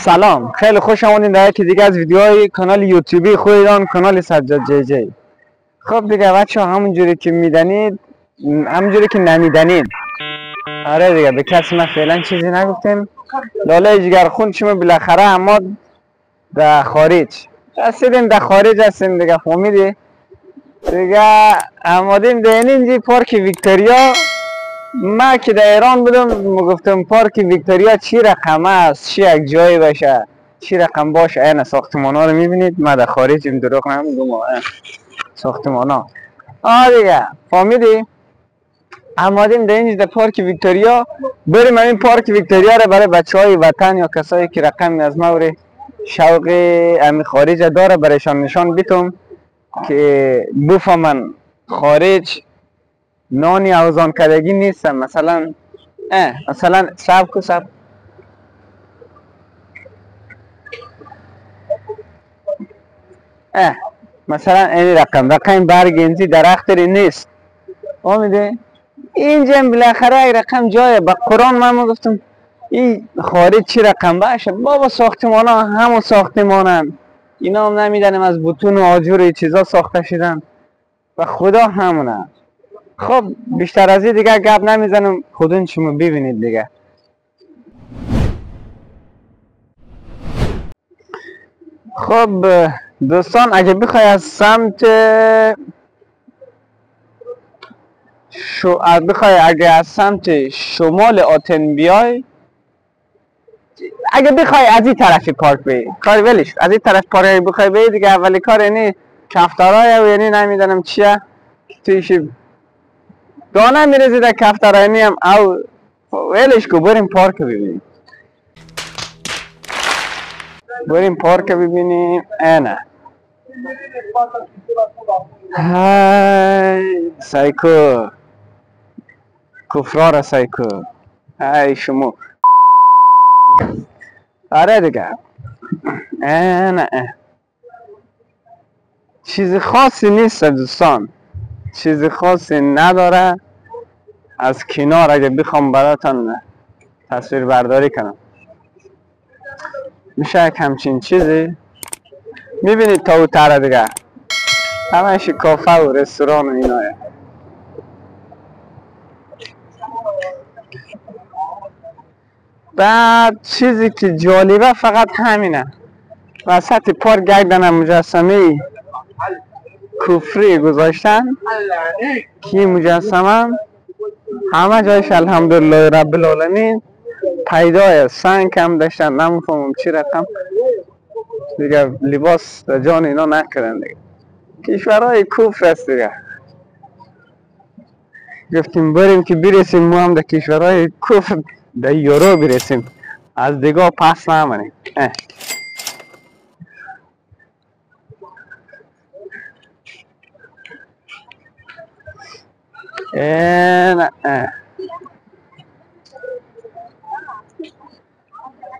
سلام، خیلی خوش آمدین در یکی دیگه از ویدیوهای کانال یوتیوبی خودتان، کانال سجاد جی جی. خب دیگه بچه ها، همونجوری که میدنید همونجوری که نمیدنید، آره دیگه، به کسی ما فعلا چیزی نگفتیم. لاله جگر خون شما بالاخره اما در خارج رسیدیم، در خارج هستیم دیگه، فهمیدی دیگه. آمدیم در اینجا پارک ویکتوریا. ما که در ایران بودم گفتم پارک ویکتوریا چی رقم است، چی یک جایی باشه، چی رقم باشه. این ساختمان ها رو میبینید، ما در خارجیم، دروغ نمیگم. ساختمان ها دیگه، فهمیدی. آمدیم در اینجا در پارک ویکتوریا. بریم این پارک ویکتوریا رو برای بچه های وطن یا کسایی که رقم از موری شوق امی خارج داره برایشان نشان بیتم که بفهمن خارج نانی اوزان کردگی نیستم. مثلا سب مثلا این رقم برگ اینجی درختری نیست، آمیده اینجا بالاخره رقم جایه. با قرآن من گفتم این خارج چی رقم باشه بابا، ساختمان ها همون ساختمان هم، اینا هم نمیدنم از بتون و آجور چیزا ساخته شدن و خدا همونه. خب بیشتر از این دیگه گپ نمیزنم، خودون شما ببینید دیگه. خب دوستان، اگه بخوای از سمت اگه از سمت شمال آتن بیای، اگه بخوای از این طرف پارک بی کار ولش، از این طرف پارک بخوای بی دیگه، اولی کار یعنی کفترهای و یعنی نمیدونم چیه تویش دانه میرزی در کفترهای هم او ولش کو. بریم پارک ببینیم، بریم پارک ببینیم. اینه های سایکو کفرار سایکو، های شما. آره دیگه، نه چیز خاصی نیست دوستان، چیز خاصی نداره. از کنار اگه بخوام براتون تصویر برداری کنم، میشه یک همچین چیزی میبینید تا اوتره دیگه، همش کافه و رستوران و ایناه. بعد چیزی که جالبه فقط همینه، وسط پارک یک دانه مجسمه کفری گذاشتن که مجسمه همه جایش الحمدلله رب العالمین پیدای سنگ هم داشتن، نمیفهمم چی رقم دیگه، لباس در جان اینا نکردن دیگه. کشورهای کفر است دیگه. گفتیم بریم که برسیم ما هم در کشورهای کفر در یورو برسیم، از دیگه پس نمانیم.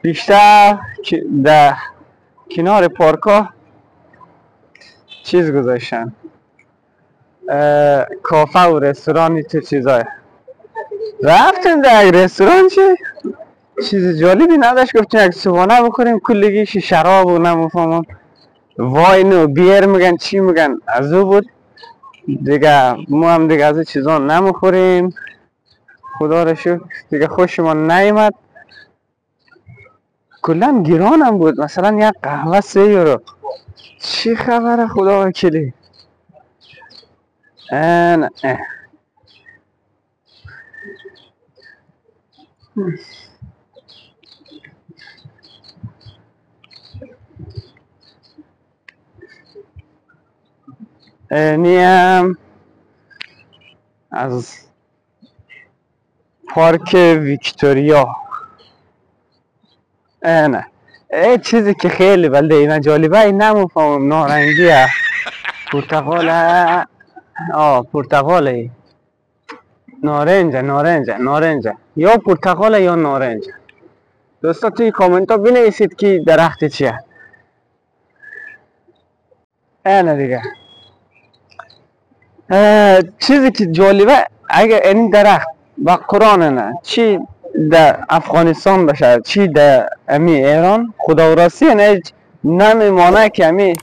بیشتر در کنار پارکا چیز گذاشتن، کافه و رستورانی تو چیزای. رفتیم در یک رستوران چیز جالبی نداشت، گفتیم یک صبحانه بخوریم، کلگیش شراب و نمیفهمم واین و بیر میگن چی میگن، از او بود دیگه. ما هم دیگه از این چیزا نمیخوریم، خدا را شکر دیگه. خوشمان نیامد، کلا گران هم بود. مثلا یک قهوه 3 یورو، چی خبره خدا وکیلی. اینیم از پارک ویکتوریا. نه چیزی که خیلی بلده اینا جالبه، این نمیفهمم، نارنگیه پرتقاله، پرتقاله، نارنجه یا پرتقاله یا نارنج. دوستا توی کامنت ها بنویسید که درخت چیه. اینه دیگه. چیزی که جالبه، اگه این درخت با قرآن نه چی در افغانستان باشه چی در امی ایران خدا راستی نه نمیمانه که امی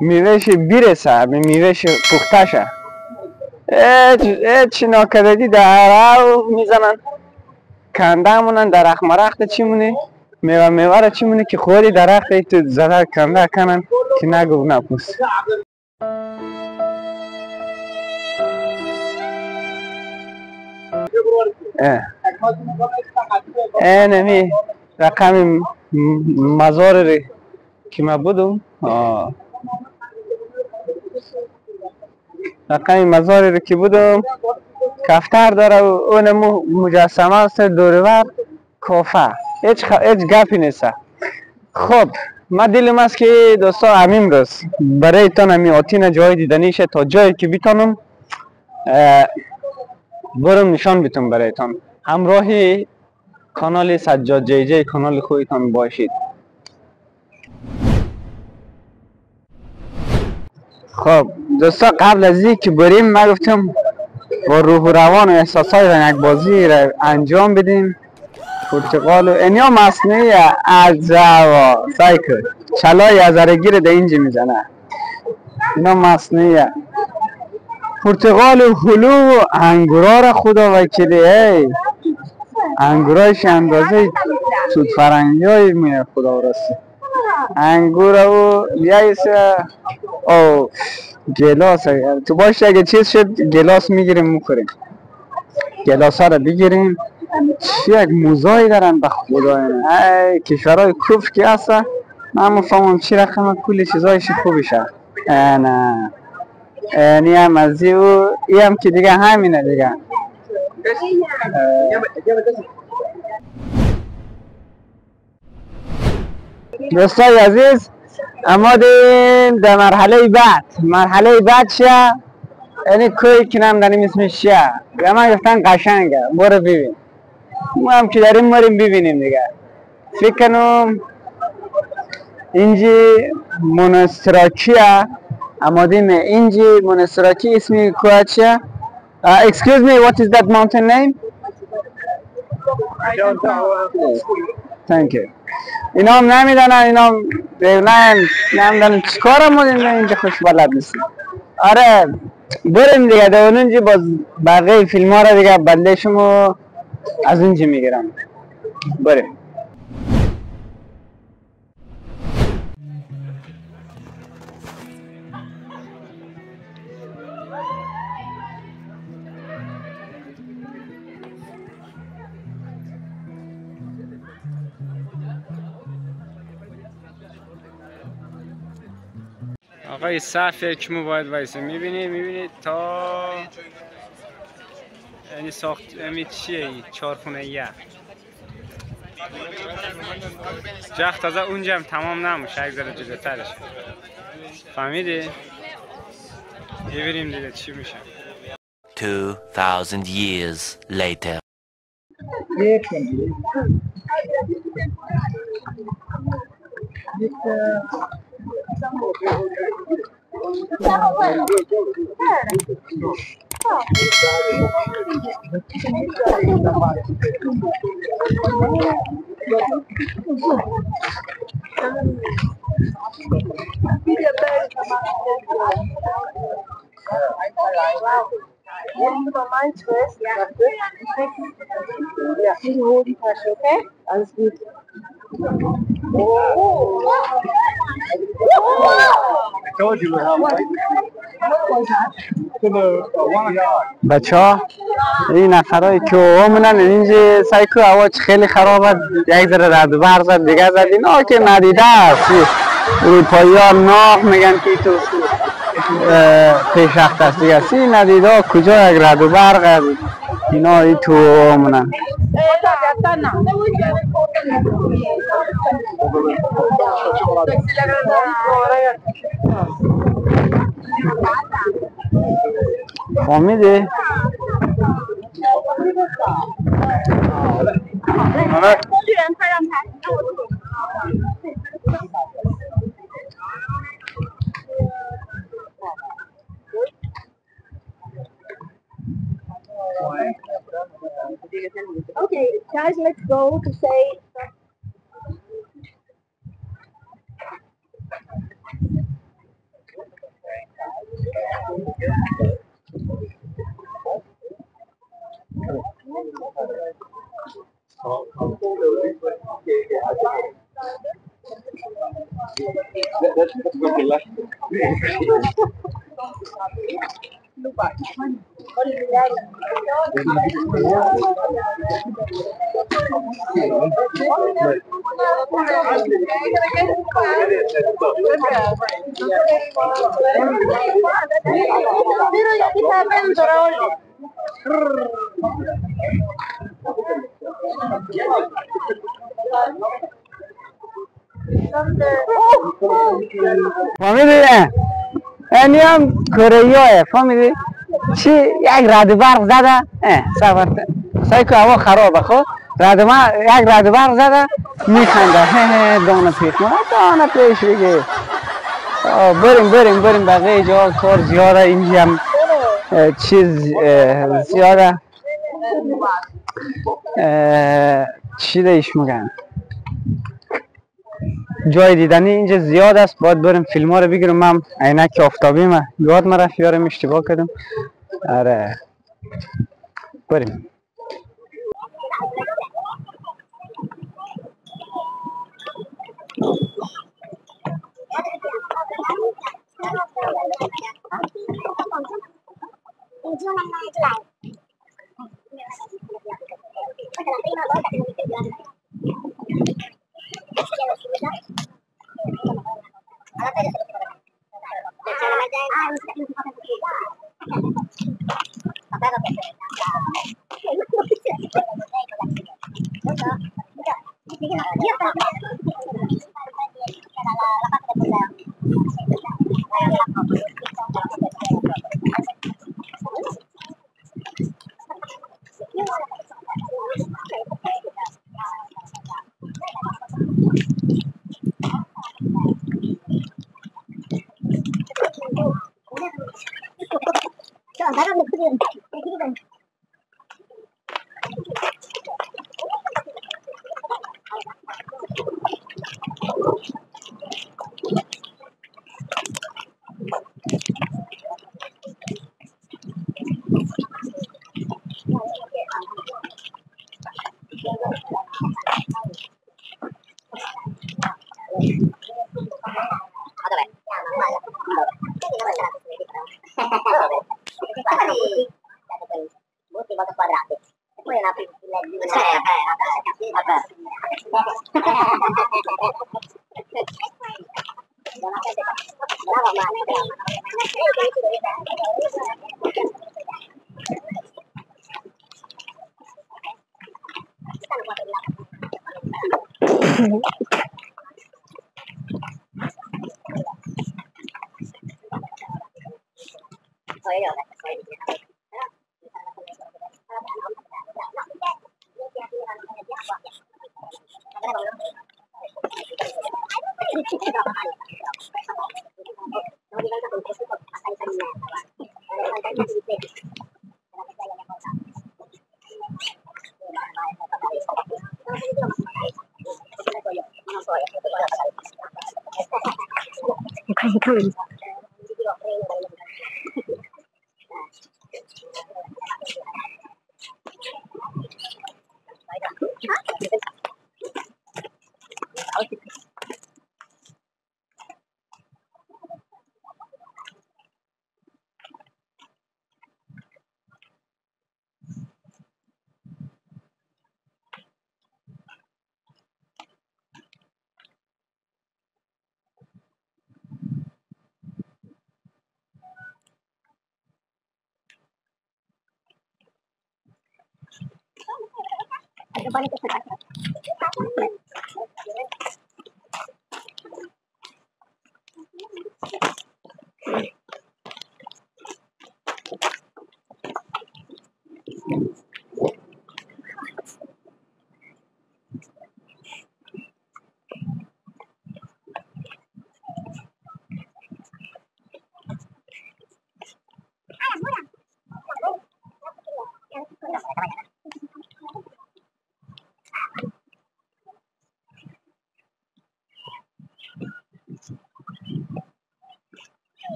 میوهش برسه امی میوهش پخته شه هیچ ناکردی در میزنن کنده مونن درخت مرخت چی مونه میوه را چی مونه که خوری درخت تو زده کنده کنن که نگو نپوست نمی رقم مزار که ما بودم رقم مزار که بودم کفتر داره و اون مجسمه است دورور کافه هیچ گپی نیست خب ما دلم است که دوستا همین روز برای تان همی آتین جای دیدنیشه تا جایی که بیتانم برم نشان بیتم برای تان همراهی کانال سجاد جی جی کانال خودتان باشید خب دوستا قبل از این که بریم ما گفتم با روح و روان و احساسای رنگ بازی را انجام بدیم پرتقال و اینیا مصنوعی عجبا سایکل چلای از گیر در اینجا میزنه اینا مصنوعی پرتقال و هلو و انگورا را خدا وکیلی انگورایش اندازه توت فرنگی های میره خدا راستی انگور و یایس او گلاس تو باش اگه چیز شد گلاس میگیریم میخوریم گلاس ها رو بگیریم چی یک موزایی دارن به خدا ای کشورهای کف که هست من مفهمم چی رقم کلی چیزایش خوبیشه نه اینی هم از او ای هم که دیگه همینه دیگه دوستای عزیز اما دیم در مرحله بعد شه یعنی کوی که نمیدانیم اسمش چیه به من گفتن قشنگه برو ببین ما هم که داریم مریم ببینیم دیگه فکر کنم اینجی مونستراکیه اما دیم اینجی مونستراکی اسمی کوه چیه excuse me what is that mountain name thank you اینا هم نمیدانن اینا هم نمیدانن چیکار هم اینجا خوش بلد نیستیم آره بریم دیگه در اونجا باز بقیه فیلم ها را دیگه بدلشم و از اونجا میگیرم بریم آقای صف یک مو باید وایسه میبینید تا یعنی ساخت امید چیه ای چارخونه یه جخت تازه اونجا هم تمام نموشه یک ذره جلوترش فهمیدی؟ ببینیم دیگه چی میشه 2000 years later بچه ها این نفرهای که اومدن اینجا سایکو هواش خیلی خرابه یک ذره رد و برق زد دیگه زد اینا که ندیده است اروپایی ها ناق میگن که تو پیشرفت است دیگه سی ندیده کجا یک رد و برق اینا ای تو اومدن فهمیدی؟ Okay, guys, let's go to say. فهمیدی؟ اینی هم کره فهمیدی؟ چی یک رد برق زده سفر سعی که هوا خرابه خب یک رد برق زده میخنده دانه پیش ما دانه پیش بگی بریم بقیه جا کار زیاده اینجا هم چیز زیاده چی دیش میگن جای دیدنی اینجا زیاد است باید بریم فیلم ها رو بگیرم من عینک آفتابی ما یاد ما رفت یارم اشتباه کردم آره بریم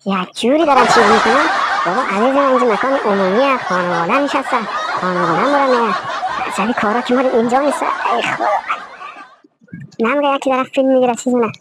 یک جوری دارن چیز میکنن. بابا عزیز من اینجا مکان عمومیه، خانواده نشسته، خانواده برم میگه اصلی کارا که مال اینجا نیست. ای خدا نمیگه یکی داره فیلم میگیره چیز نه.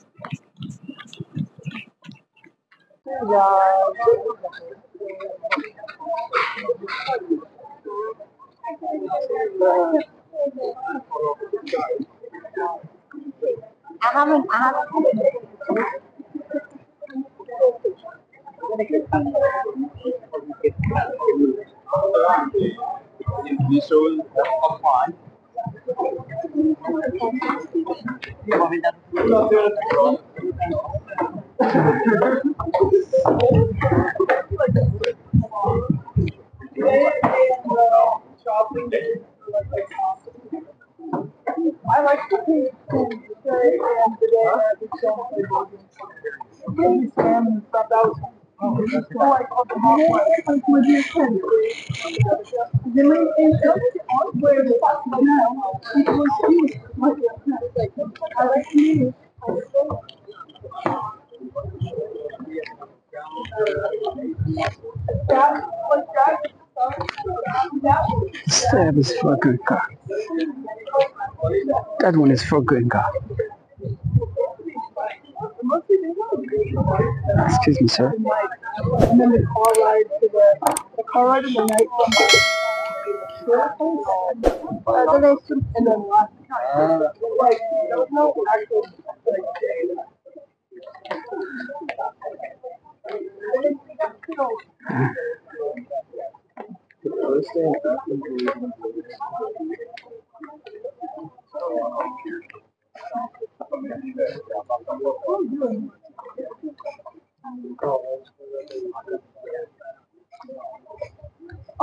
That is for a good car. That one is for a good car. Excuse me, sir. And then the car ride to the car ride in the night from and then last time. Like, there was no actual like day.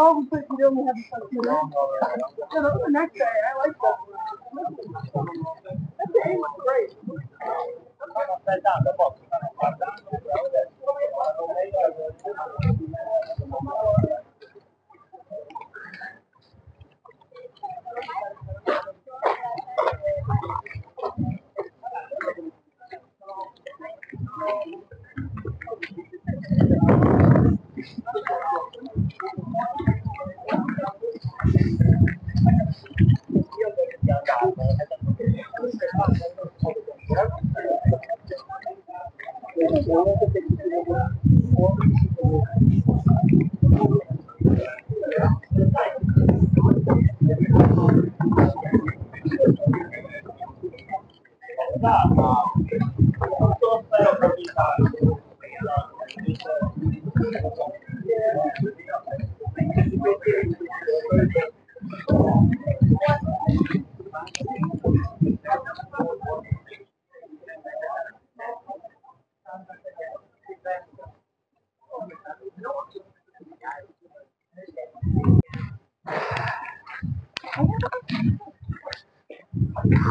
Oh, but you only have the the next day, I like that. That day was great.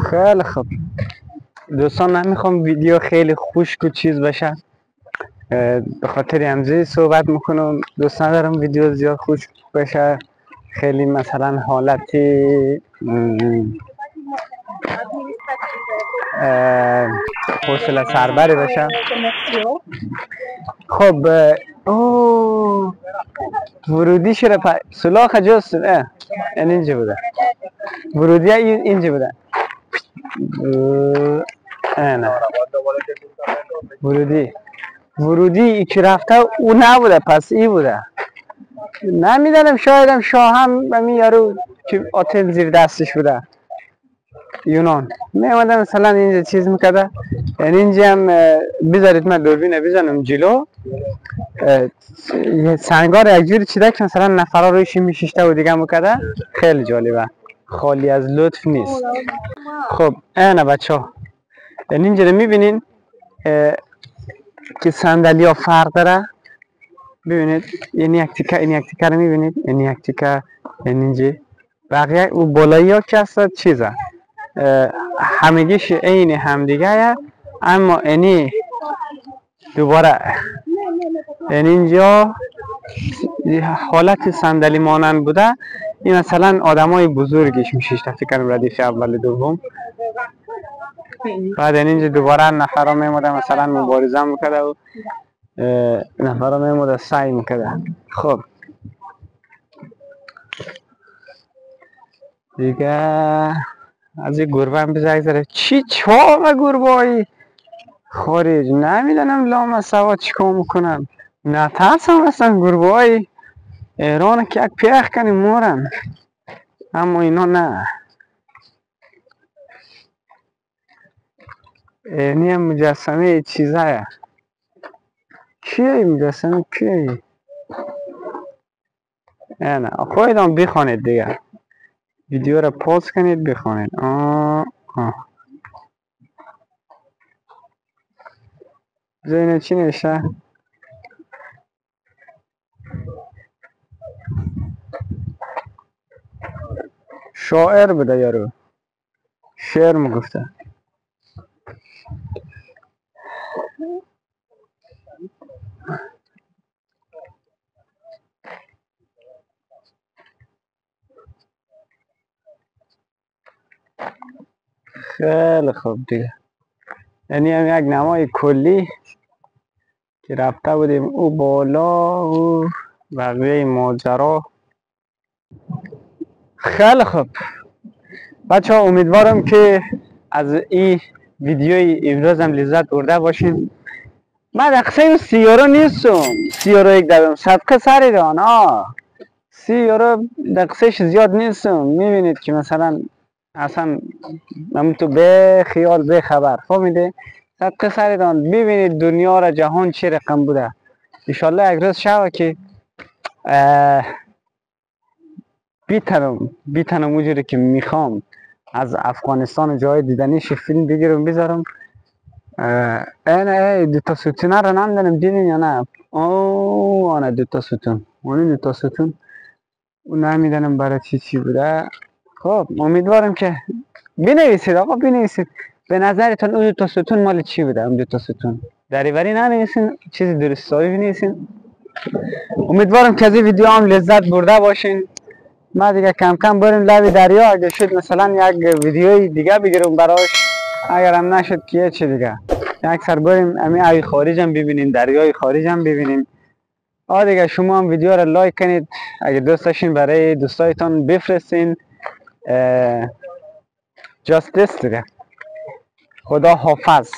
خیلی خوب دوستان، نمیخوام ویدیو خیلی خشک و چیز بشه، به خاطر همزه صحبت میکنم. دوست ندارم ویدیو زیاد خشک بشه، خیلی مثلا حالتی حوصله سربری بشه. خب ورودی شده سلاخ جست این اینجا بوده، ورودی اینجا بوده. نه ورودی ای که رفته او نبوده، پس ای بوده. نمیدانم، شایدم شاه هم همین یارو که آتل زیر دستش بوده یونان میامده مثلا اینجا چیز میکده. یعنی اینجا هم بذارید من دوربینه بزنم جلو، سنگار یک جوری چیده که مثلا نفرها رویش میشیشته و دیگه میکده. خیلی جالبه، خالی از لطف نیست. خب اینه بچه ها، یعنی اینجا رو میبینین که صندلی ها فرق داره. ببینید این یک تیکه رو میبینید، این یک تیکه، این اینجا بقیه او بالایی ها که هست چیزه همگیش این همدیگه، اما اینی دوباره این اینجا حالت صندلی مانند بوده. این مثلا آدمای بزرگیش میشیش فکر ردیف اول دوم. بعد اینجا دوباره نفرها میموده مثلا مبارزه میکرده و نفر میموده سعی میکرده. خب دیگه از این گربه هم بزنگذاره. چی چاقه گربه هایی خارج نمیدونم لام سوا چیکار میکنن. نترسم اصلا گربه های ایران که یک پیخ کنیم مورن، اما اینا نه. اینی هم مجسمه چیزه. کیه این مجسمه کیه؟ نه خودتان بخوانید دیگه، ویدیو را پاس کنید بخوانید. اینه چی نوشته؟ شاعر بوده یارو، شعر میگفته. خیلی خوب دیگه، یعنی هم یک نمای کلی که رفته بودیم او بالا و بقیه ماجرا. خیلی خوب بچه ها، امیدوارم که از این ویدیوی امروز هم لذت برده باشین. من دقیقه اون 30 یورو نیستم، 30 یورو یک دادم صدقه سری دان. 30 یورو دقیقش زیاد نیستم. میبینید که مثلا اصلا من تو به خیال به خبر فهمیده صدقه سری دان. ببینید دنیا را جهان چه رقم بوده. انشالله یک روز شوه که بیتنم اونجوری که میخوام از افغانستان جای دیدنیش فیلم بگیرم بذارم. اینه دوتا ستونه رو نمیدونم دیدین یا نه. آنه دوتا ستون، اونی دوتا ستون اون نمیدونم برای چی بوده. خب امیدوارم که بنویسید آقا، بنویسید به نظرتون اون دوتا ستون مال چی بوده. اون دوتا ستون دریوری ننویسین، چیز درست حسابی بنویسین. امیدوارم که از این ویدیو هم لذت برده باشین. ما دیگه کم کم بریم لب دریا، اگه شد مثلا یک ویدیوی دیگه بگیرم براش، اگر هم نشد که چه دیگه یک سر بریم امی اوی خارج هم ببینیم، دریای خارج هم ببینیم. دیگه شما هم ویدیو را لایک کنید، اگه دوست داشتین برای دوستایتان بفرستین. جاستس دیگه. خدا حافظ.